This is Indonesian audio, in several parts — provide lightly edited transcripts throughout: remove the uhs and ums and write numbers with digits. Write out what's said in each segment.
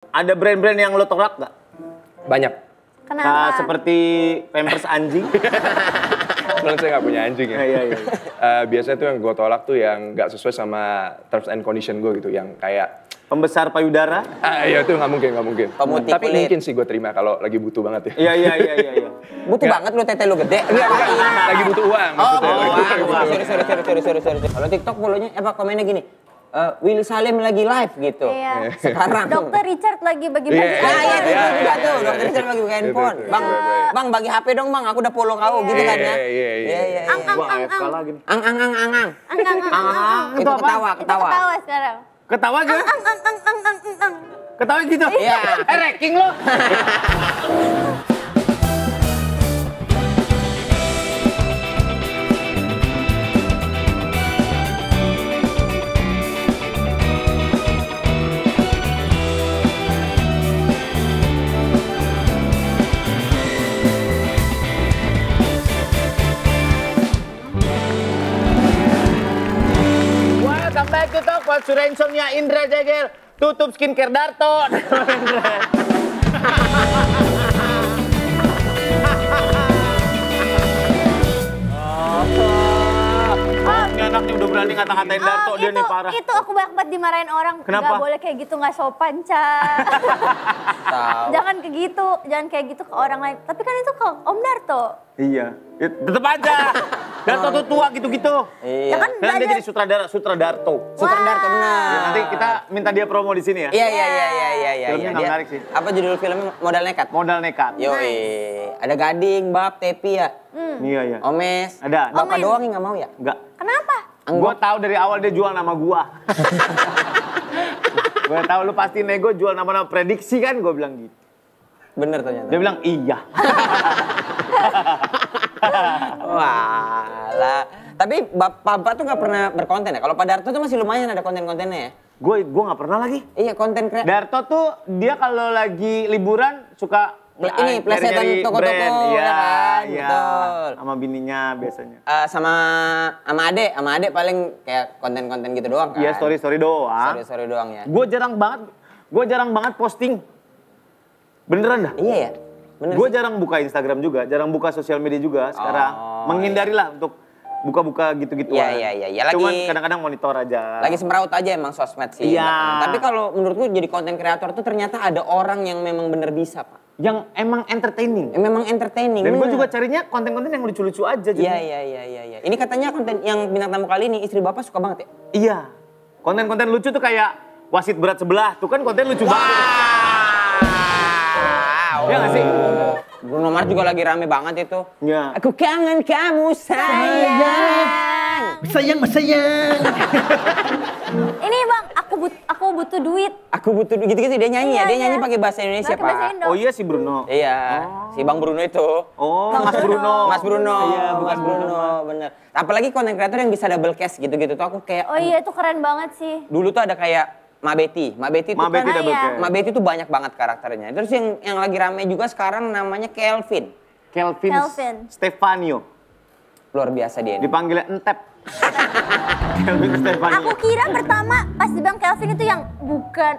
Ada brand-brand yang lo tolak nggak? Banyak. Kenapa? Seperti Pampers anjing. Kebetulan saya nggak punya anjing ya. Iya. Biasanya tuh yang gue tolak tuh yang nggak sesuai sama terms and condition gue gitu. Yang kayak Pembesar payudara. iya itu nggak mungkin. Pemutih Tapi kulit. mungkin sih gue terima kalau lagi butuh banget ya. Iya. Butuh banget lu tete lu gede. Enggak. Lagi butuh uang maksudnya. Sorry. Kalau TikTok follow-nya komennya gini. Willy Salim lagi live gitu. Iya. Sekarang. Dokter Richard lagi bagi-bagi. Iya, itu juga tuh. Dokter Richard lagi buka handphone. Itu. Bang bagi HP dong bang, aku udah follow kau gitu kan ya. Iya. Gua AFK lagi nih. Ang. Itu Itu apa? ketawa. Ketawa sekarang. Ketawa gitu? Ketawa gitu? Iya. Ranking lo. Welcome back to Talk About Surensongnya Indra Jagel. Tutup skincare Darto. Ini anaknya udah berani ngata-ngatain Darto, dia nih parah. Itu aku banyak banget dimarahin orang. Kenapa? Gak boleh kayak gitu, gak sopan, Ca. Jangan kayak gitu ke orang lain. Tapi kan itu ke Om Darto. Iya. Ya, tetep aja. Darto tuh tua gitu-gitu. Iya. Ya kan Sekarang dia jadi Sutradarto. Sutradarto benar. Ya, nanti kita minta dia promo di sini ya. Iya. Filmnya nggak Dia- menarik sih. Apa judul filmnya? Modal Nekat. Modal nekat. Yoi. Ada Gading, Bab, Tepi ya. Iya. Omes. Ada. Bapak Omen. doang yang nggak mau ya? Enggak. Kenapa? Gua tahu dari awal dia jual nama gua. Gua tahu lu pasti nego jual nama-nama prediksi kan, gua bilang gitu. Bener ternyata. Dia bilang iya. Walah. Tapi Bapak tuh nggak pernah berkonten ya? Kalau Pak Darto tuh masih lumayan ada konten-kontennya ya? Gua nggak pernah lagi. Iya konten kreator. Darto tuh dia kalau lagi liburan suka Ini plesetan nyari-nyari toko-toko brand. ya kan? Iya. Betul. Sama bininya biasanya. Sama Ade paling kayak konten-konten gitu doang kan? Iya, story doang. Story doang ya. Gue jarang banget posting. Beneran dah. Iya ya. Bener. Gue sih. jarang buka Instagram juga, jarang buka sosial media juga sekarang. Menghindarilah untuk buka-buka gitu-gituan. Iya. Cuman Lagi kadang-kadang monitor aja. lagi semeraut aja emang sosmed sih. Iya. Tapi kalau menurutku jadi konten kreator tuh ternyata ada orang yang memang bener bisa, Pak. Yang emang entertaining. Memang entertaining. Dan gue bener. juga carinya konten-konten yang lucu-lucu aja. Iya. Ini katanya konten yang bintang tamu kali ini istri Bapak suka banget ya? Iya. Konten-konten lucu tuh kayak wasit berat sebelah. Tuh kan konten lucu banget. Iya nggak sih? Bruno Mars juga lagi rame banget itu. Iya. Aku kangen kamu sayang. Sayang. Ini bang, aku butuh duit. Aku butuh gitu-gitu dia nyanyi ya. Dia Iya. nyanyi pakai bahasa Indonesia, Pakai bahasa Pak. Indo. Oh iya si Bruno. Iya, si Bang Bruno itu. Oh, Mas Bruno. Mas Bruno, Iya, bukan Mas Bruno, bener. Apalagi konten kreator yang bisa double cast gitu-gitu tuh aku kayak Oh iya itu keren banget sih. dulu tuh ada kayak Ma Betty tuh Ma Betty kan double iya. cast. Ma Betty tuh banyak banget karakternya. Terus yang lagi rame juga sekarang namanya Kelvin. Kelvin. Stefanio. Luar biasa dia ini. Dipanggilnya Entep. Kelvin Stefanio. Aku kira pertama pas dibilang Kelvin itu yang bukan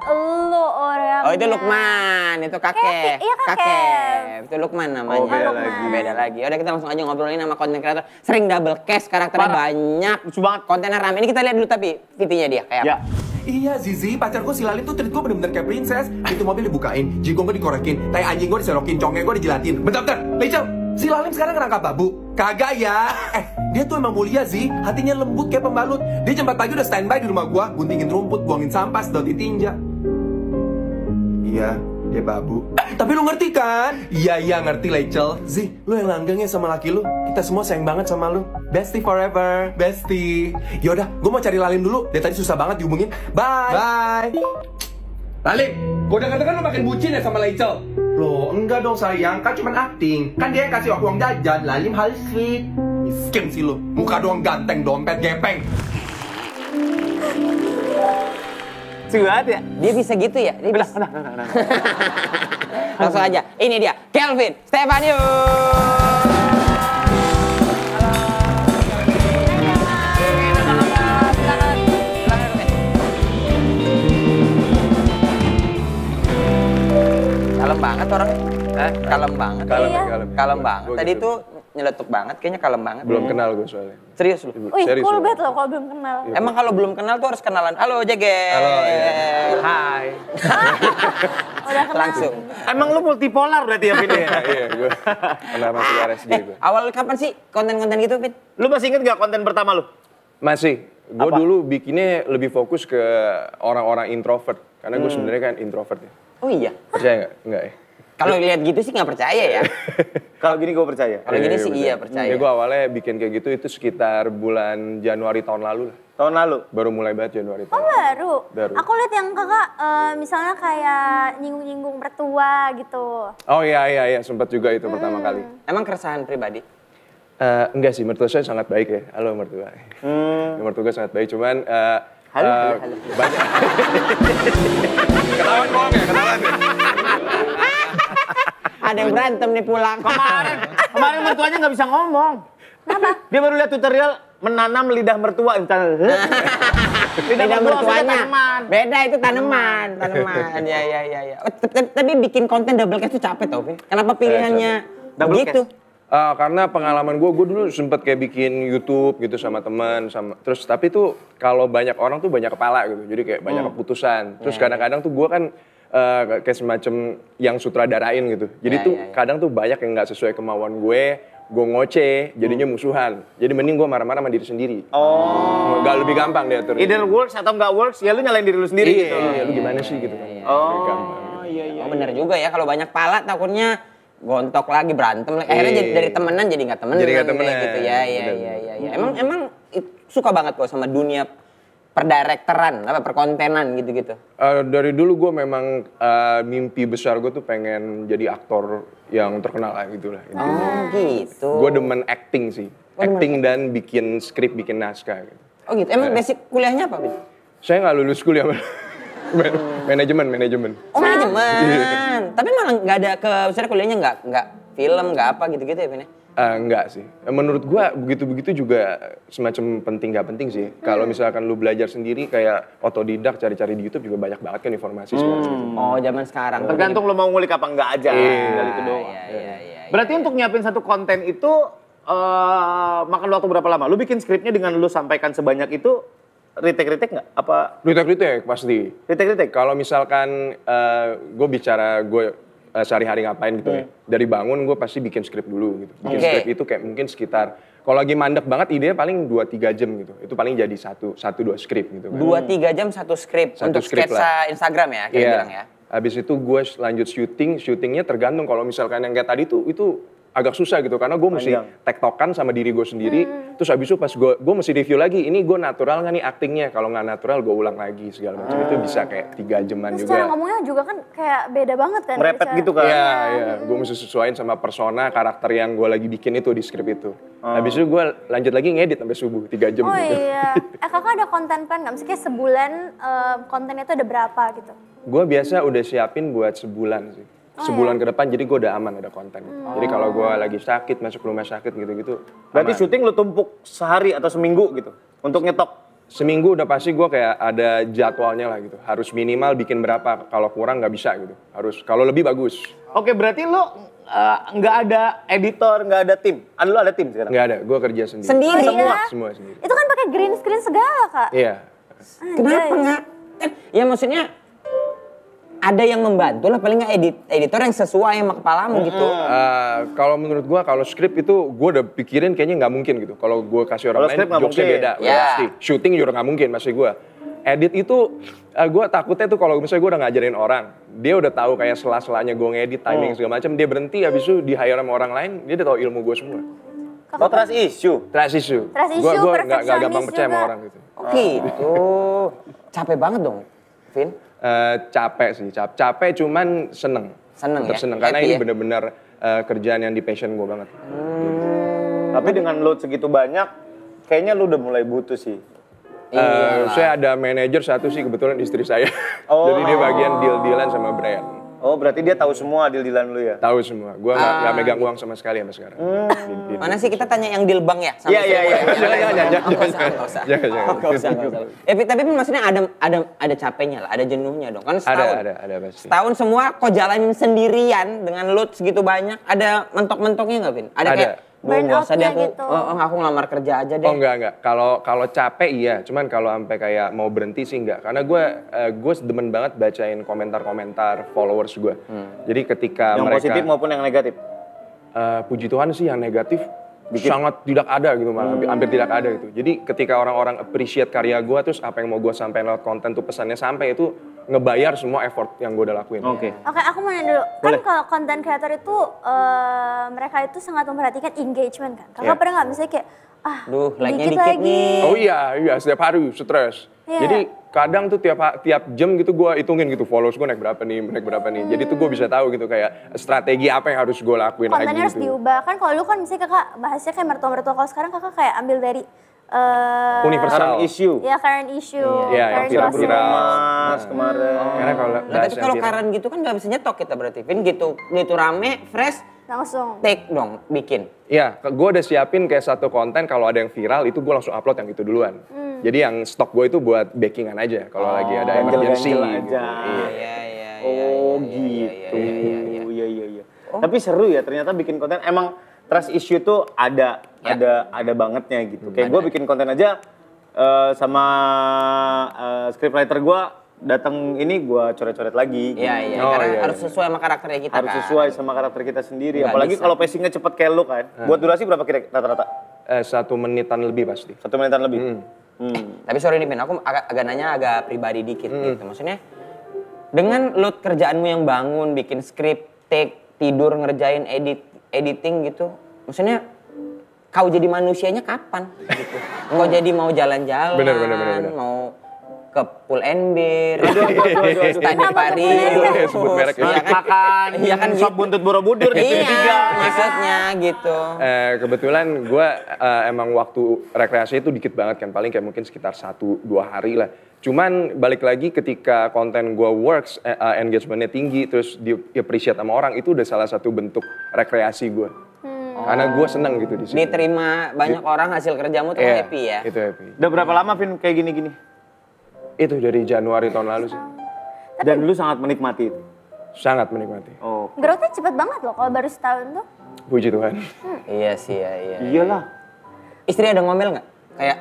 lo orang. Oh itu Lukman, itu kakek. Kevin, iya, kakek. Itu Lukman namanya. Oh, beda Lukman. lagi. Beda lagi. Udah kita langsung aja ngobrolin sama konten kreator. Sering double cast, karakternya Parah. banyak. Lucu banget. Kontennya rame. Ini kita lihat dulu tapi VT-nya dia kayak Ya. apa. Iya Zizi, pacarku si Lalim tuh treat gue bener-bener kayak princess. Itu mobil dibukain, jigong gue dikorekin, tai anjing gue diserokin, congnya gue dijilatin. Bentar, Rachel, si Lalim sekarang ngerangkap babu? Kagak ya. Dia tuh emang mulia Zi, hatinya lembut kayak pembalut. Dia jam 4 pagi udah standby di rumah gue, guntingin rumput, buangin sampah, sedot ditinja. Iya, dia babu. Tapi lu ngerti kan? Iya, ngerti Rachel. Zi, lu yang langgengnya sama laki lu. Kita semua sayang banget sama lu. Bestie forever, bestie. Yaudah, gue mau cari Lalim dulu. Dia tadi susah banget dihubungin. Bye. Lalim, gue denger kan lu makin bucin ya sama Rachel. Loh, enggak dong sayang. Kan cuma acting. Kan dia yang kasih aku uang jajan. Lalim harus sweet. Miskin sih lu. Muka doang ganteng, dompet gepeng. Lucu banget ya. Dia bisa gitu ya? Dia bisa. Langsung aja. Ini dia, Kelvin Stefanio. banget orang. Hah? Kalem banget. Kalem, Iya. Kalem banget. Gua Tadi gitu. tuh nyeletuk banget, kayaknya kalem banget. Belum kenal gue soalnya. Serius lu? Wih, Serius cool loh. banget loh kalau belum kenal. Emang kalau belum kenal tuh harus kenalan. Halo Jegel. Halo, iya. Hai. Udah kenal. Langsung. Emang lu multipolar berarti ya, Vin? Iya, gue pernah masuk RSJ gue. Awal kapan sih konten-konten gitu, Fit? Lu masih inget gak konten pertama lu? Masih. Gue Apa? dulu bikinnya lebih fokus ke orang-orang introvert. Karena gue sebenarnya kan introvert ya. Oh iya. Percaya nggak? Enggak ya? Kalau lihat gitu sih nggak percaya ya. Kalau gini gue percaya. Kalau gini sih iya percaya. Ya gue awalnya bikin kayak gitu itu sekitar bulan Januari tahun lalu lah. Tahun lalu. Baru mulai banget Januari Oh tahun lalu. baru? Baru. Aku lihat yang kakak misalnya kayak nyinggung-nyinggung mertua gitu. Oh iya, sempat juga itu pertama kali. Emang keresahan pribadi? Enggak sih, mertua saya sangat baik ya. Halo mertua. Mertua gue sangat baik, cuman Halo. banyak. Ketahuan bohong ya, ketahuan ya. Ada yang berantem nih pulang. Kemarin mertuanya nggak bisa ngomong. Kenapa? Dia baru lihat tutorial menanam lidah mertua. Lidah mertuanya. tanaman. Beda itu tanaman. Ya. Oh, tapi bikin konten double cast itu capek tau, Fit. Kenapa pilihannya Double begitu? Karena pengalaman gue dulu sempet kayak bikin YouTube gitu sama teman, terus tapi tuh kalau banyak orang tuh banyak kepala gitu, jadi kayak banyak keputusan. Terus kadang-kadang tuh gue kan kayak semacam yang sutradarain gitu, jadi tuh kadang tuh banyak yang nggak sesuai kemauan gue ngoceh, jadinya musuhan. Jadi mending gue marah-marah sama diri sendiri. Oh. Gak lebih gampang diatur. Either works atau nggak works, ya lu nyalain diri lu sendiri gitu. Iya, lu gimana sih gitu kan. Oh, iya. Oh bener juga ya, kalau banyak pala takutnya gontok lagi, berantem lagi. Akhirnya jadi dari temenan jadi nggak temenan. Jadi nggak kayak temenan. Gitu. Ya. Emang suka banget kok sama dunia perdirektoran, perkontenan gitu-gitu. Dari dulu gue memang mimpi besar gue tuh pengen jadi aktor yang terkenal lah gitu lah. Oh gitu. Gue demen acting sih. Acting dan bikin skrip, bikin naskah gitu. Oh gitu. Emang basic kuliahnya apa, Bin? Saya nggak lulus kuliah. Manajemen. Oh manajemen. Tapi malah nggak ada misalnya kuliahnya nggak film, nggak apa gitu-gitu ya, Bin? Enggak sih. Menurut gue begitu-begitu juga semacam penting nggak penting sih. Kalau misalkan lu belajar sendiri kayak otodidak, cari-cari di YouTube juga banyak banget kan informasi sekarang gitu. Oh zaman sekarang. Tergantung lu mau ngulik apa enggak aja. Tinggal itu doang. Iya. Berarti untuk nyiapin satu konten itu makan waktu berapa lama? Lu bikin skripnya dengan lu sampaikan sebanyak itu retake nggak? Apa Retake pasti. retake? Kalau misalkan gue bicara gue sehari-hari ngapain gitu ya. Dari bangun gue pasti bikin skrip dulu gitu. Bikin skrip itu kayak mungkin sekitar, kalau lagi mandek banget idenya paling 2-3 jam gitu. Itu paling jadi 1-2 skrip gitu kan. 2-3 jam satu skrip Satu untuk skrip sketsa Instagram ya, kayak Iya. bilang ya. Habis itu gue lanjut syutingnya tergantung kalau misalkan yang kayak tadi tuh itu agak susah gitu karena gue mesti tektokan sama diri gue sendiri. Terus habis itu pas gue mesti review lagi, ini gue natural nggak nih aktingnya? Kalau nggak natural gue ulang lagi segala macam. Itu bisa kayak 3 jaman Terus juga. cara ngomongnya juga kan kayak beda banget kan. Merepet cara- gitu kan? Iya. Gue mesti sesuaiin sama persona, karakter yang gue lagi bikin itu di skrip itu. Habis itu gue lanjut lagi ngedit sampai subuh 3 jam Oh gitu. iya. Kakak ada konten plan nggak? Maksudnya sebulan kontennya itu ada berapa gitu? Gue biasa udah siapin buat sebulan sih. Sebulan ke depan jadi gue udah aman ada konten. Jadi kalau gue lagi sakit, masuk rumah sakit gitu-gitu. Berarti aman. syuting lu tumpuk sehari atau seminggu gitu untuk nyetok. Seminggu udah pasti gue kayak ada jadwalnya lah gitu. Harus minimal bikin berapa, kalau kurang nggak bisa gitu. Harus, kalau lebih bagus. Oke, berarti lu nggak ada editor, nggak ada tim. Lu ada tim sekarang? Nggak ada, gue kerja sendiri. Sendiri? Semua sendiri. Itu kan pakai green screen segala kak. Iya. Kenapa nggak? Ya maksudnya ada yang membantu lah, paling nggak editor yang sesuai sama kepalamu gitu. Kalau menurut gue, kalau skrip itu gue udah pikirin kayaknya nggak mungkin gitu. Kalau gue kasih Kalau orang skrip lain, nggak jokesnya mungkin. beda. Ya. Udah pasti. Shooting juga nggak mungkin, masih gue. Edit itu, gue takutnya tuh kalau misalnya gue udah ngajarin orang, dia udah tahu kayak sela-selanya gue ngedit, timing segala macam, dia berhenti, habis itu di hire sama orang lain, dia udah tahu ilmu gue semua. Oh, trust issue. Trust issue. Trust Gue issue, nggak gampang perfectionist percaya sama juga. orang gitu. Oh gitu. Capek banget dong, Vin. Capek sih, capek cuman seneng. Seneng Tetap ya? seneng, karena Happy ini ya? bener-bener kerjaan yang di passion gue banget. Tapi dengan load segitu banyak, kayaknya lu udah mulai butuh sih. Saya ada manajer satu sih, kebetulan istri saya. Oh. Jadi dia bagian deal-dealan sama brand. Oh, berarti dia tahu semua deal-dealan lu ya? Tahu semua. Gue nggak megang uang sama sekali sampai sekarang. Mana sih kita tanya yang deal bank ya? Sama Iya, iya, iya. Jangan. Jangan. Tapi maksudnya ada capeknya lah, ada jenuhnya dong. Kan setahun. Ada pasti. Setahun semua kok jalanin sendirian dengan load segitu banyak. Ada mentok-mentoknya nggak, Vin? Ada kayak nggak usah deh aku, gitu. aku ngelamar kerja aja deh. Oh enggak. Kalau capek iya, cuman kalau sampai kayak mau berhenti sih enggak. Karena gue demen banget bacain komentar-komentar followers gue. Jadi ketika Yang mereka positif maupun yang negatif? puji Tuhan sih yang negatif sangat tidak ada gitu, malah hampir tidak ada gitu. Jadi ketika orang-orang appreciate karya gue, terus apa yang mau gue sampaikan lewat konten tuh pesannya sampai, itu ngebayar semua effort yang gue udah lakuin. Oke. Oke, aku mau nanya dulu. Kan kalau konten creator itu mereka itu sangat memperhatikan engagement kan. Kakak Iya. pernah nggak misalnya kayak Duh, like-nya dikit dikit lagi. nih. Oh iya, setiap hari stres. Iya. Jadi kadang tuh tiap jam gitu gue hitungin gitu followers gue naik berapa nih. Jadi tuh gue bisa tahu gitu kayak strategi apa yang harus gue lakuin lagi Kontennya harus gitu. diubah. Kan kalau lu kan misalnya kakak bahasnya kayak mertua-mertua, kalau sekarang kakak kayak ambil dari Universal. Current issue. ya current issue, Iya, yang current viral-viral. gossip. Mas kemarin. Karena kalau Nah, tapi kalau Karen gitu kan nggak bisa nyetok kita berarti, Vin. Gitu rame, fresh, Langsung. take dong, bikin. Iya, gue udah siapin kayak satu konten kalau ada yang viral itu gue langsung upload yang itu duluan. Jadi yang stok gue itu buat backingan aja kalau lagi ada emergency. ganjel-ganjel Gitu. aja. Iya. Oh gitu. Iya. Tapi seru ya ternyata bikin konten. Emang trust issue tuh ada bangetnya gitu. Kayak gue bikin konten aja sama scriptwriter gue datang ini gue coret-coret lagi. Iya, gitu. karena iya, harus iya. sesuai sama karakternya kita Harus kan. sesuai sama karakter kita sendiri. Nggak Apalagi bisa. kalau pacingnya cepet kayak lu kan. Buat durasi berapa kira rata-rata? 1 menitan lebih pasti. 1 menitan lebih. Tapi sorry nih, Vin, aku agak nanya agak pribadi dikit gitu. Maksudnya, dengan load kerjaanmu yang bangun, bikin skrip, take, tidur, ngerjain editing gitu. Maksudnya, kau jadi manusianya kapan gitu? Kau jadi mau jalan-jalan, Bener. mau ke pool and beer, study Kenapa ke pool and beer? Paris, Sebut merek ya. iya kan? Makan Iya kan sop gitu. buntut Borobudur di Iya, TV3. maksudnya gitu. Kebetulan gue emang waktu rekreasi itu dikit banget kan, paling kayak mungkin sekitar 1-2 hari lah. Cuman balik lagi ketika konten gue works, engagementnya tinggi, terus di appreciate sama orang, itu udah salah satu bentuk rekreasi gue. Karena gue seneng gitu di situ. Diterima banyak orang hasil kerjamu tuh Iya, happy ya. Itu happy. Udah berapa lama Vin kayak gini-gini? Itu dari Januari tahun lalu sih. Dan lu sangat menikmati itu? Sangat menikmati. Oh. Growth-nya cepet banget loh kalau baru setahun tuh. Puji Tuhan. Iya sih, iya. Iyalah. Istri ada ngomel nggak? Kayak,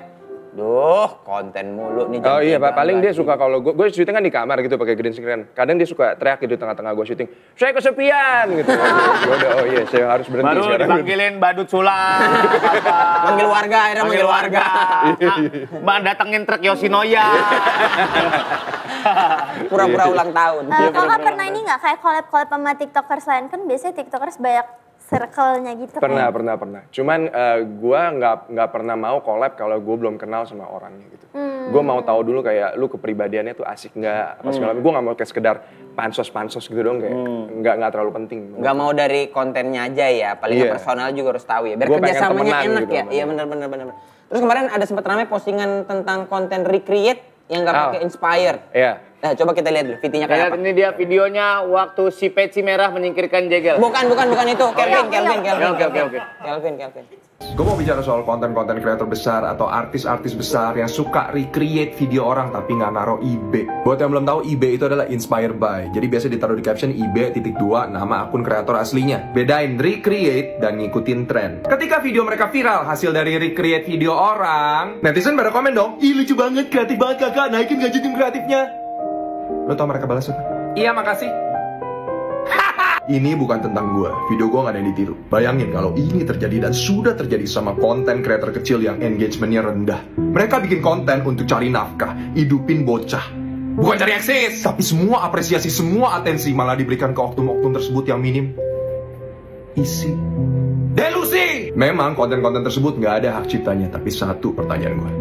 duh konten mulu nih. jam Oh iya, 3 paling dia lagi." suka kalau gue syuting kan di kamar gitu pakai green screen. Kadang dia suka teriak gitu tengah-tengah gue syuting, saya kesepian gitu. Ya udah, oh iya, saya harus berhenti Baru sekarang. dipanggilin badut sulam. Manggil warga, akhirnya manggil warga. Bang datengin truk Yoshinoya. Pura-pura ulang tahun. Kakak pernah ini nggak kayak collab sama tiktokers lain? Kan biasanya tiktokers banyak circle-nya gitu. Pernah. Cuman gue nggak pernah mau collab kalau gue belum kenal sama orangnya gitu. Gue mau tahu dulu kayak lu kepribadiannya tuh asik nggak, apa segala macam. Gue nggak mau kayak sekedar pansos gitu dong, kayak nggak terlalu penting. Nggak mau dari kontennya aja ya, paling nggak Iya. personal juga harus tahu ya. Biar Gua pengen kerjasamanya temenan enak gitu ya. sama Iya dia. benar. Terus kemarin ada sempat ramai postingan tentang konten recreate yang nggak pakai inspired. Iya. Nah coba kita lihat dulu videonya kayak Lihat apa. ini dia videonya waktu si peci merah menyingkirkan Jegel. Bukan itu. Kelvin. Oke. Gue mau bicara soal konten-konten kreator besar atau artis-artis besar yang suka recreate video orang tapi nggak naruh IB. Buat yang belum tahu, IB itu adalah inspired by. Jadi biasa ditaruh di caption IB.2 nama akun kreator aslinya. Bedain recreate dan ngikutin tren. Ketika video mereka viral hasil dari recreate video orang, netizen pada komen dong, ih lucu banget, kreatif banget kakak, naikin gak judul kreatifnya. Lo tau mereka balas apa? Iya makasih. Ini bukan tentang gue, video gue gak ada yang ditiru. Bayangin kalau ini terjadi dan sudah terjadi sama konten kreator kecil yang engagementnya rendah. Mereka bikin konten untuk cari nafkah, hidupin bocah. Bukan cari eksis, tapi semua apresiasi, semua atensi malah diberikan ke oknum-oknum tersebut yang minim. Isi. Delusi! Memang konten-konten tersebut gak ada hak ciptanya, tapi satu pertanyaan gue.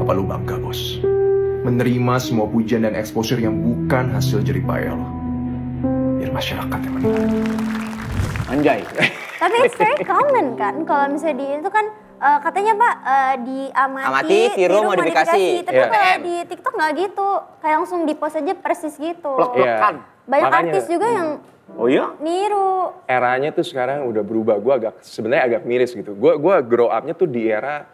Apa lu bangga, bos? Menerima semua pujian dan exposure yang bukan hasil jeripaya lo. Biar masyarakat yang menilai. Anjay. Tapi it's very common kan kalau misalnya di itu kan katanya Pak Amati, tiru, modifikasi. Tapi Iya. kalau di TikTok nggak gitu, kayak langsung di post aja persis gitu. Plek-plekan. Banyak Makanya, artis juga yang Oh iya? niru. eranya tuh sekarang udah berubah. Gue sebenarnya agak miris gitu. Gue grow up-nya tuh di era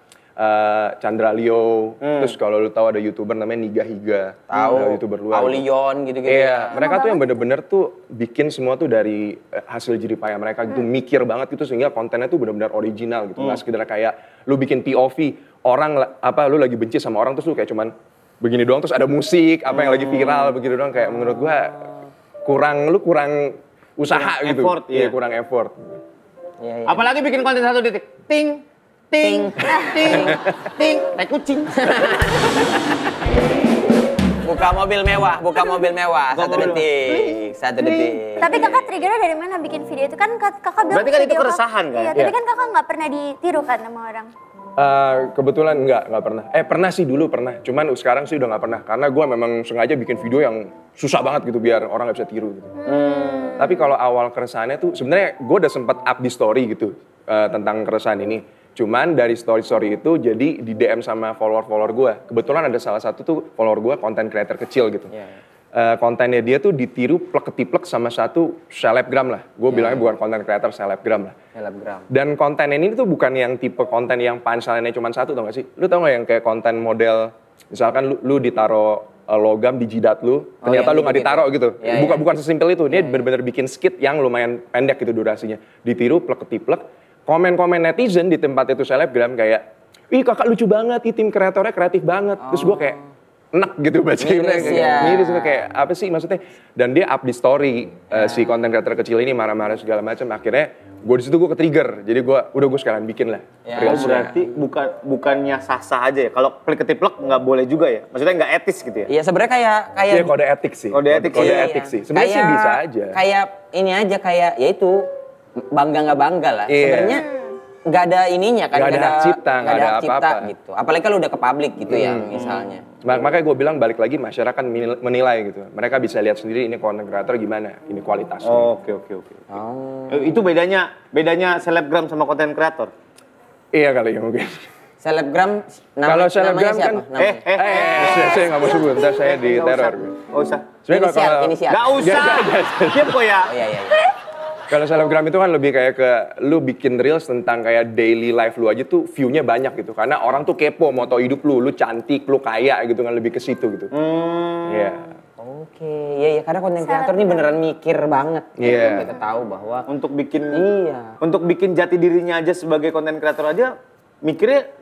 Chandra Leo. Terus kalau lu tahu ada YouTuber namanya Niga Higa. Tahu. Ada YouTuber luar. Aulion gitu-gitu. Iya, mereka tuh yang bener-bener tuh bikin semua tuh dari hasil jeripaya mereka gitu, mikir banget gitu sehingga kontennya tuh bener-bener original gitu. Nggak sekedar kayak lu bikin POV, orang lu lagi benci sama orang terus lu kayak cuman begini doang terus ada musik, apa yang lagi viral begitu doang, kayak menurut gua kurang usaha Kurang gitu. effort, Iya, iya. kurang effort. Iya, iya. Apalagi bikin konten 1 detik. Ting, ting, ting, ting, kayak kucing. Buka mobil mewah, satu mobil. detik, 1 detik. Tapi kakak triggernya dari mana bikin video itu? Kan kakak bilang Berarti kan itu video keresahan kan? Iya, tapi Iya. kan kakak nggak pernah ditiru kan sama orang. Kebetulan nggak pernah. Pernah sih dulu pernah. Cuman sekarang sih udah nggak pernah. Karena gue memang sengaja bikin video yang susah banget gitu biar orang nggak bisa tiru gitu. Tapi kalau awal keresahannya tuh sebenarnya gue udah sempet up di story gitu tentang keresahan ini. Cuman dari story-story itu jadi di DM sama follower-follower gue. Kebetulan ada salah satu tuh follower gue content creator kecil gitu. Kontennya dia tuh ditiru plek-ketiplek sama satu selebgram lah. Gue bilangnya bukan content creator, selebgram lah. Selebgram. Dan konten ini tuh bukan yang tipe konten yang punchline-nya cuma satu, tau gak sih? Lu tau gak yang kayak konten model, misalkan lu ditaro logam di jidat lu, ternyata yang lu nggak gitu-gitu. ditaro gitu. Iya, Bukan sesimpel itu, dia bener-bener bikin skit yang lumayan pendek gitu durasinya. Ditiru, plek-ketiplek, komen-komen netizen di tempat itu selebgram kayak, ih kakak lucu banget, ih tim kreatornya kreatif banget. Terus gue kayak, enak gitu bacanya, Miris ya. miris itu kayak apa sih maksudnya, dan dia up di story si konten creator kecil ini marah-marah segala macam, akhirnya gue di situ gue ke-trigger, jadi gue sekalian bikin lah. Ya. Oh, berarti bukannya sah-sah aja ya? Kalau plek-ketiplek nggak boleh juga ya? Maksudnya nggak etis gitu ya? Iya sebenarnya kayak Iya kode etik sih. Kode etik Kode sih. etik sih. Sebenarnya sih Kayak- bisa aja. Kayak ini aja kayak ya itu bangga nggak bangga lah. Iya. Sebenarnya nggak ada ininya kan, Nggak ada hak cipta, nggak ada hak cipta apa-apa. gitu. Apalagi kalau udah ke publik gitu ya misalnya. Makanya gue bilang balik lagi masyarakat menilai gitu. Mereka bisa lihat sendiri ini konten kreator gimana, ini kualitasnya. Oh, oke. Oh. Itu bedanya selebgram sama konten kreator. Iya kali ya mungkin. Selebgram Kalau selebgram namanya siapa? kan- Namanya? Saya nggak mau sebut, ntar saya di Nggak teror. usah. Nggak usah. Sebenarnya Inisial. Nggak usah. Diam kok ya. Oh iya. Kalau selebgram itu kan lebih kayak ke lu bikin reels tentang kayak daily life lu aja tuh view-nya banyak gitu. Karena orang tuh kepo mau tau hidup lu cantik, lu kaya gitu kan, lebih ke situ gitu. Iya. Oke, iya karena konten kreator ini beneran mikir banget. Iya. Kita tahu bahwa Untuk bikin Iya. untuk bikin jati dirinya aja sebagai konten kreator aja mikirnya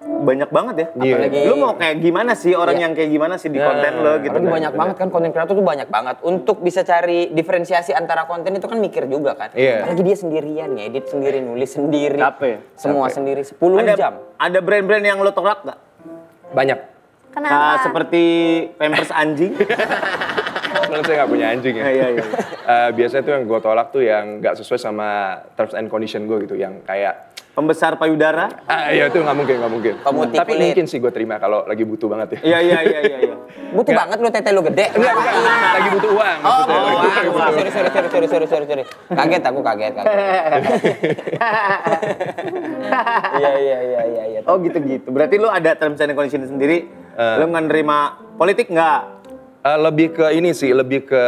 banyak banget ya. Iya. Apalagi- Lu mau kayak gimana sih orang Iya. yang kayak gimana sih di konten lo gitu apalagi kan. banyak banget kan konten kreator tuh banyak banget. Untuk bisa cari diferensiasi antara konten itu kan mikir juga kan. Iya. Apalagi dia sendirian ya, edit sendiri, nulis sendiri. Capek. Semua sendiri 10 jam. Ada brand-brand yang lo tolak gak? Banyak. Kenapa? Seperti Pampers anjing. Menurut saya nggak punya anjing ya. Iya. Biasanya tuh yang gue tolak tuh yang nggak sesuai sama terms and condition gue gitu. Yang kayak, Pembesar payudara. iya itu nggak mungkin. Pemutih Tapi kulit. mungkin sih gue terima kalau lagi butuh banget ya. Iya. Butuh banget lu tete lu gede. Enggak, lagi butuh uang maksudnya. Sorry. Kaget aku. Iya. Oh gitu. Berarti lu ada terms and condition sendiri. Lu nggak nerima politik nggak? Lebih ke ini sih, lebih ke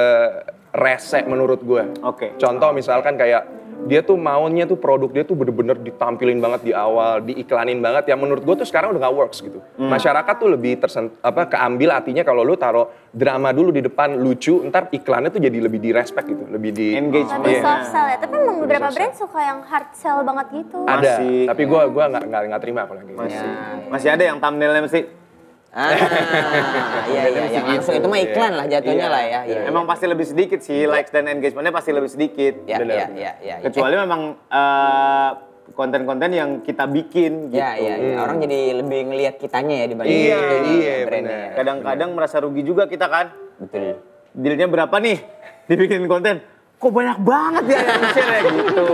rese menurut gue. Oke. Contoh misalkan kayak dia tuh maunya tuh produk dia tuh bener-bener ditampilin banget di awal, diiklanin banget. Yang menurut gue tuh sekarang udah gak works gitu. Masyarakat tuh lebih keambil artinya kalau lu taruh drama dulu di depan lucu, ntar iklannya tuh jadi lebih di respect gitu, lebih di Engagement. Lebih Iya. soft sell ya. Tapi emang beberapa soft brand suka yang hard sell banget gitu. Ada, Masih. tapi gue nggak terima kalau yang kayak gitu. Masih ada yang thumbnailnya mesti. Iya. Langsung itu mah iklan lah jatuhnya lah ya. Iya. Emang pasti lebih sedikit sih, likes dan engagementnya pasti lebih sedikit. Iya. Kecuali memang konten-konten yang kita bikin gitu. Iya. Orang jadi lebih ngelihat kitanya ya dibanding Iya, brandnya benar. ya. Kadang-kadang merasa rugi juga kita kan. Betul. Dealnya berapa nih dibikin konten? Kok banyak banget ya yang share ya gitu.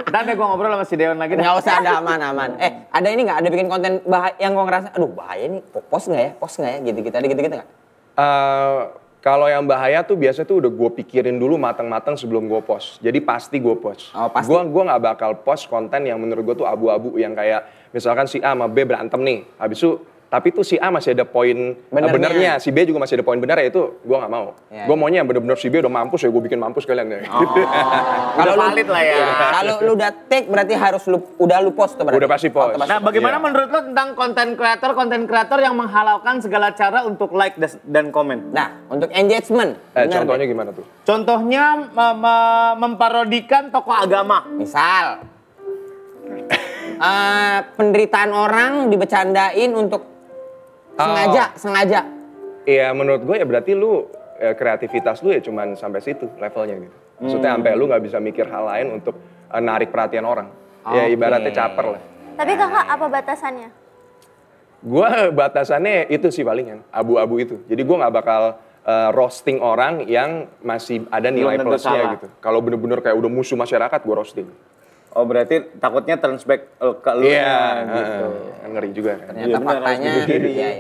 Ntar deh gue ngobrol sama si Dewan lagi. Nggak usah, ada aman. Ada ini nggak? Ada bikin konten yang gue ngerasa, aduh bahaya nih, post nggak ya? Gitu-gitu. Ada gitu-gitu nggak? Kalau yang bahaya tuh biasanya tuh udah gue pikirin dulu matang-matang sebelum gue post. Jadi pasti gue post. Oh, pasti. Gue nggak bakal post konten yang menurut gue tuh abu-abu yang kayak misalkan si A sama B berantem nih. Habis itu tapi tuh si A masih ada poin benernya, si B juga masih ada poin benar, ya itu gue nggak mau. Gue maunya yang bener-bener si B udah mampus ya gue bikin mampus kalian deh. Kalau valid lah ya. Kalau lu udah take berarti harus lu post tuh berarti. Udah pasti post. Nah, bagaimana menurut lo tentang konten kreator yang menghalalkan segala cara untuk like dan komen? Nah, untuk engagement. Contohnya gimana tuh? Contohnya memparodikan tokoh agama. Misal penderitaan orang dibecandain untuk sengaja. Iya, menurut gue ya berarti lu kreativitas lu ya cuman sampai situ levelnya gitu. Maksudnya sampai lu nggak bisa mikir hal lain untuk narik perhatian orang. Ya ibaratnya caper lah. Tapi kakak apa batasannya? Gue batasannya itu sih paling yang abu-abu itu. Jadi gue nggak bakal roasting orang yang masih ada nilai plusnya gitu. Kalau bener-bener kayak udah musuh masyarakat gue roasting. Oh berarti takutnya turns back ke lu gitu. Ngeri juga kan. Ternyata faktanya,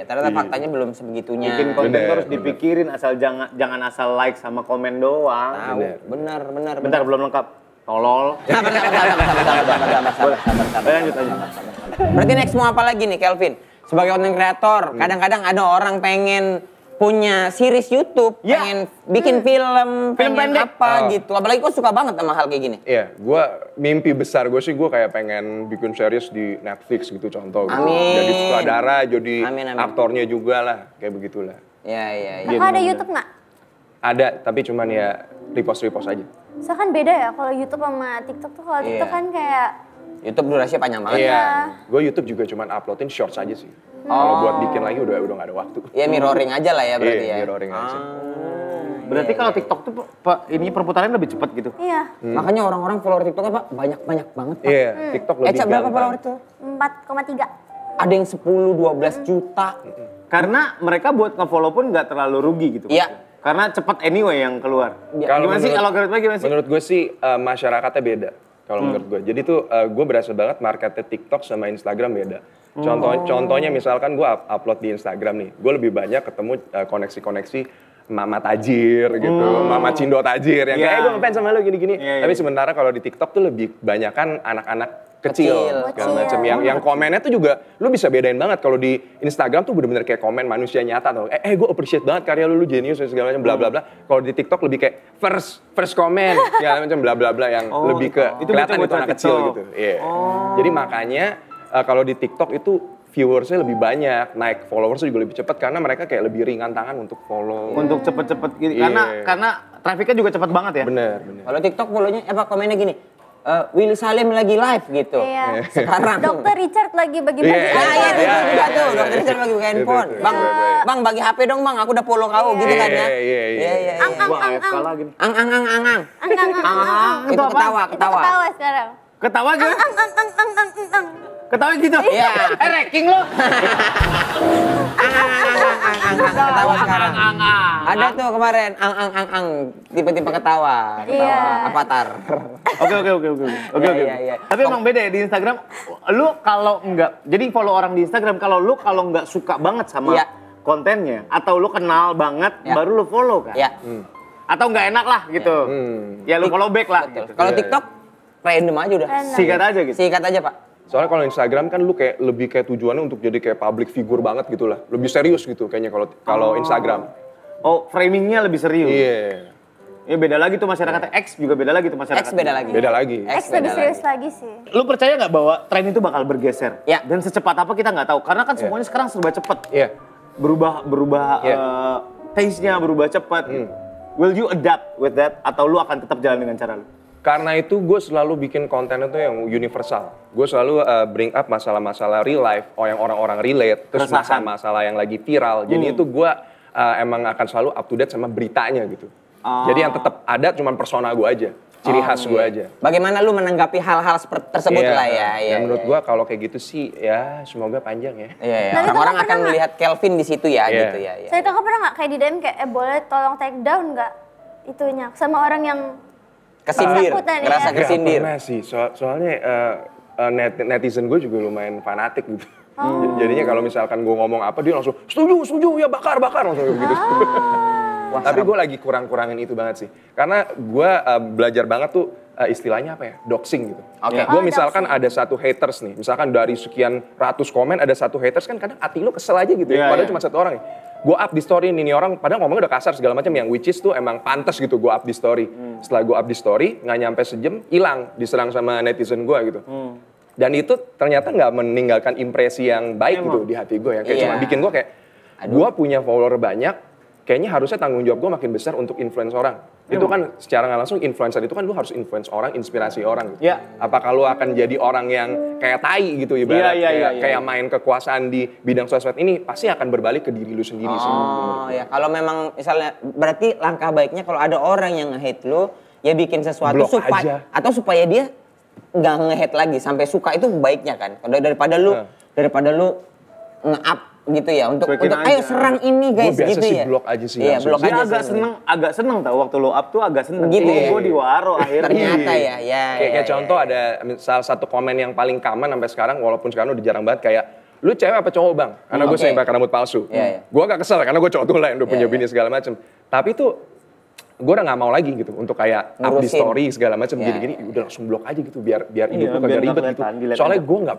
ternyata faktanya belum sebegitunya. Bikin konten harus dipikirin, asal jangan asal like sama komen doang. Tahu, benar. Bentar belum lengkap. Tolol. Lanjut. Berarti next mau apa lagi nih Kelvin? Sebagai content creator, kadang-kadang ada orang pengen punya series YouTube, pengen bikin film pendek apa gitu. Apalagi kok suka banget sama hal kayak gini. Iya, mimpi besar gue sih gue kayak pengen bikin series di Netflix gitu contoh. Gitu. Amin. Jadi sutradara, jadi Amin. aktornya juga lah, kayak begitulah. Iya. Kakak ada YouTube nggak? Ada, tapi cuman ya repost aja. So kan beda ya kalau YouTube sama TikTok tuh. Kalau TikTok kan kayak YouTube durasinya panjang banget. Iya, gue YouTube juga cuman uploadin shorts aja sih. Kalau buat bikin lagi udah gak ada waktu. Iya, mirroring aja lah ya berarti ya. Mirroring aja. Berarti kalau TikTok tuh ini perputarannya lebih cepat gitu. Iya. Makanya orang-orang follower TikTok apa banyak banget Pak. Iya, TikTok lebih gampang. Berapa follower itu? 4,3. Ada yang 10-12 juta. Karena mereka buat nge-follow pun nggak terlalu rugi gitu. Iya. Karena cepat anyway yang keluar. Gimana sih algoritma gimana sih? Menurut gue sih masyarakatnya beda. Kalau menurut gue. Jadi tuh gue berasa banget marketnya TikTok sama Instagram beda. Contohnya misalkan gue upload di Instagram nih. Gue lebih banyak ketemu koneksi-koneksi mama tajir gitu. Mama cindo tajir. Yang kayak gue ngefans sama lo gini-gini. Tapi sementara kalau di TikTok tuh lebih banyak kan anak-anak kecil segala macam yang komennya tuh juga lu bisa bedain banget. Kalau di Instagram tuh bener-bener kayak komen manusia nyata tuh. Gue appreciate banget karya lu jenius dan segala macam bla bla bla. Kalau di TikTok lebih kayak first comment segala macam bla bla bla yang lebih ke kelihatan itu anak kecil gitu. Iya. Jadi makanya kalau di TikTok itu viewersnya lebih banyak, naik followersnya juga lebih cepat karena mereka kayak lebih ringan tangan untuk follow. Untuk cepet-cepet gitu. Karena trafficnya juga cepet banget ya. Bener. Kalau TikTok follownya komennya gini. Willy Salim lagi live gitu. Iya. Sekarang. Dokter Richard lagi bagi-bagi. Iya itu juga tuh. Dokter Richard lagi buka handphone. Bang bagi HP dong bang. Aku udah follow kau gitu kan ya. Iya. Gua AFK lagi. Ang. Itu ketawa. Ketawa sekarang. Ketawa gitu? Ketawa gitu? Iya. Ranking lo? Ketawa sekarang. Ada tuh kemarin ang tiba-tiba ketawa. Avatar. Oke. Tapi emang beda ya di Instagram. Lu kalau enggak, jadi follow orang di Instagram, kalau enggak suka banget sama kontennya atau lu kenal banget baru lu follow kan? Iya. Atau enggak enak lah gitu. Ya lu follow back lah gitu. Kalau TikTok random aja udah. Sikat aja gitu. Sikat aja, Pak. Soalnya kalau Instagram kan lu kayak lebih kayak tujuannya untuk jadi kayak public figure banget gitu lah. Lebih serius gitu kayaknya kalau Instagram. Oh, framingnya lebih serius. Iya. Ya beda lagi tuh masyarakatnya. X juga beda lagi tuh masyarakat. X beda lagi. Beda lagi. X lebih serius lagi sih. Lu percaya nggak bahwa tren itu bakal bergeser? Ya. Dan secepat apa kita nggak tahu. Karena kan semuanya sekarang serba cepat. Iya. Berubah taste-nya berubah cepat. Will you adapt with that? Atau lu akan tetap jalan dengan cara lu? Karena itu gue selalu bikin konten itu yang universal. Gue selalu bring up masalah-masalah real life, yang orang-orang relate, terus masalah-masalah yang lagi viral. Jadi itu gue emang akan selalu up to date sama beritanya gitu. Jadi yang tetap ada cuman persona gue aja, ciri khas gue aja. Bagaimana lu menanggapi hal-hal seperti tersebut lah ya? Menurut gue kalau kayak gitu sih ya semoga panjang ya. Iya. Orang-orang akan melihat Kelvin di situ ya gitu ya. Saya kakak pernah nggak kayak di DM kayak boleh tolong take down nggak itunya sama orang yang kesindir, ngerasa kesindir. Pernah sih, soalnya netizen gue juga lumayan fanatik gitu. Jadinya kalau misalkan gue ngomong apa dia langsung setuju ya bakar langsung gitu. Tapi gue lagi kurang-kurangin itu banget sih. Karena gue belajar banget tuh istilahnya apa ya, doxing gitu. Oke. Gue Oh, misalkan doxing. ada satu haters nih, misalkan dari sekian ratus komen ada satu haters kan kadang hati lu kesel aja gitu ya, Iya, padahal iya. cuma satu orang ya. Gue up di story ini orang, padahal ngomongnya udah kasar segala macam yang which is tuh emang pantas gitu gue up di story. Setelah gue up di story, nggak nyampe sejam, hilang, diserang sama netizen gue gitu. Dan itu ternyata nggak meninggalkan impresi yang baik gitu di hati gue ya. Kayak Iya. cuma bikin gue kayak, gue punya follower banyak, kayaknya harusnya tanggung jawab gue makin besar untuk influence orang. Itu kan secara nggak langsung influencer itu kan lu harus influence orang, inspirasi orang gitu. Iya. Apakah lu akan jadi orang yang kayak tai gitu ibarat Iya, kayak main kekuasaan di bidang sosmed ini pasti akan berbalik ke diri lu sendiri sih. Oh ya, kalau memang misalnya berarti langkah baiknya kalau ada orang yang nge-hate lu, ya bikin sesuatu Blok aja. supaya atau supaya dia nggak nge-hate lagi sampai suka itu baiknya kan. Daripada lu nge-up gitu ya untuk Cuekin ayo aja. serang ini guys Gua biasa gitu sih ya. blok aja sih Iya, langsung. blok Dia aja agak sih. seneng tau waktu lo up tuh agak seneng. Begitu ya? Gue diwaro akhirnya. Ternyata ya. Kayak contoh ada salah satu komen yang paling common sampai sekarang walaupun sekarang udah jarang banget kayak lu cewek apa cowok bang? Karena gue Oke. sering pakai rambut palsu. Iya, iya. Gue agak kesel karena gue cowok tuh lah yang udah punya Iya, bini segala macem. Tapi tuh gue udah nggak mau lagi gitu untuk kayak up di Ngurusin. story segala macem Iya, gini-gini udah langsung blok aja gitu biar hidup lu Iya, biar kagak nggak ribet gitu. kelihatan, dilihat Soalnya aja. gue nggak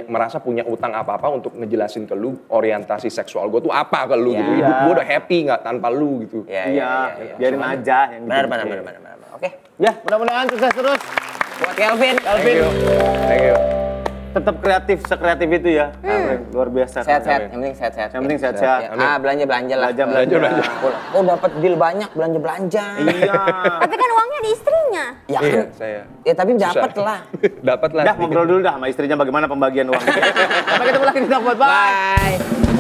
merasa punya utang apa-apa untuk ngejelasin ke lu orientasi seksual gue tuh apa ke lu Iya. gitu. Hidup gue udah happy nggak tanpa lu gitu. Iya, Iya, biarin aja yang Benar. gitu. Oke. Ya, mudah-mudahan sukses terus. Buat Kelvin. Thank you. Thank you. Tetap kreatif, sekreatif itu ya. Luar biasa. Sehat-sehat, yang penting sehat-sehat. Yang penting sehat-sehat. Ya. Belanja-belanja lah. Belanja. Oh dapat deal banyak, belanja-belanja. Iya. Tapi kan uangnya di istrinya. Ya Iya, kan. saya. Ya tapi Susah. dapat lah. Dapat lah. Dah ngobrol dulu dah sama istrinya bagaimana pembagian uang. Sampai ketemu lagi di Talkbot. Bye. Bye.